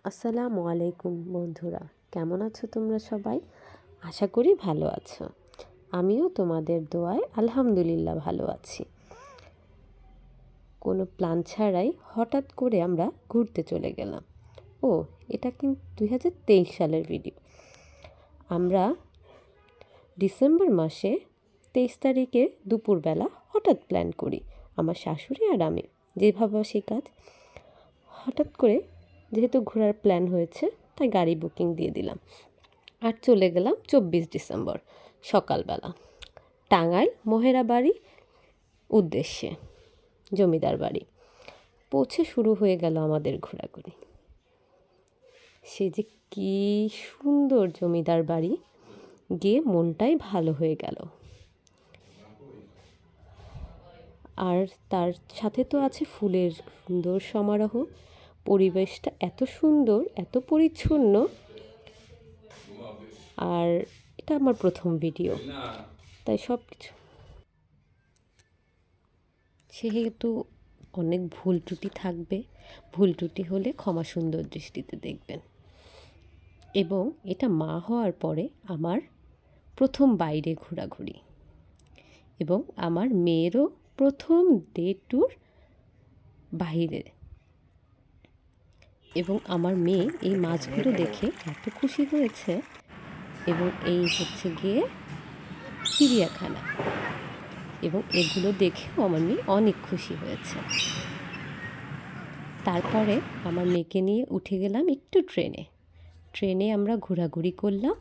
আসসালামু আলাইকুম বন্ধুরা, কেমন আছো তোমরা সবাই? আশা করি ভালো আছো। আমিও তোমাদের দোয়ায় আলহামদুলিল্লাহ ভালো আছি। কোনো প্ল্যান ছাড়াই হঠাৎ করে আমরা ঘুরতে চলে গেলাম। ও, এটা কিন্তু 2023 সালের ভিডিও। আমরা ডিসেম্বর মাসে 23 তারিখে দুপুরবেলা হঠাৎ প্ল্যান করি, আমার শাশুড়ি আর আমি, যেভাবে সেই কাজ। হঠাৎ করে যেহেতু ঘোরার প্ল্যান হয়েছে, তাই গাড়ি বুকিং দিয়ে দিলাম আর চলে গেলাম 24 ডিসেম্বর সকালবেলা টাঙ্গাইল মহেরা বাড়ি উদ্দেশ্যে, জমিদার বাড়ি। পৌঁছে শুরু হয়ে গেল আমাদের ঘোরাঘুরি। সে যে কী সুন্দর জমিদার বাড়ি, গিয়ে মনটাই ভালো হয়ে গেল। আর তার সাথে তো আছে ফুলের সুন্দর সমারোহ। পরিবেশটা এত সুন্দর, এত পরিচ্ছন্ন। আর এটা আমার প্রথম ভিডিও, তাই সব কিছু সেহেতু অনেক ভুল ত্রুটি থাকবে। ভুল ত্রুটি হলে ক্ষমা সুন্দর দৃষ্টিতে দেখবেন। এবং এটা মা হওয়ার পরে আমার প্রথম বাইরে ঘোরাঘুরি, এবং আমার মেয়েরও প্রথম ডে ট্যুর বাইরে। এবং আমার মেয়ে এই মাছগুলো দেখে এত খুশি হয়েছে। এবং এই হচ্ছে গিয়ে চিড়িয়াখানা, এবং এগুলো দেখেও আমার মেয়ে অনেক খুশি হয়েছে। তারপরে আমার মেয়েকে নিয়ে উঠে গেলাম একটু ট্রেনে আমরা ঘোরাঘুরি করলাম।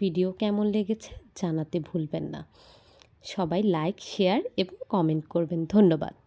ভিডিও কেমন লেগেছে জানাতে ভুলবেন না। সবাই লাইক, শেয়ার এবং কমেন্ট করবেন। ধন্যবাদ।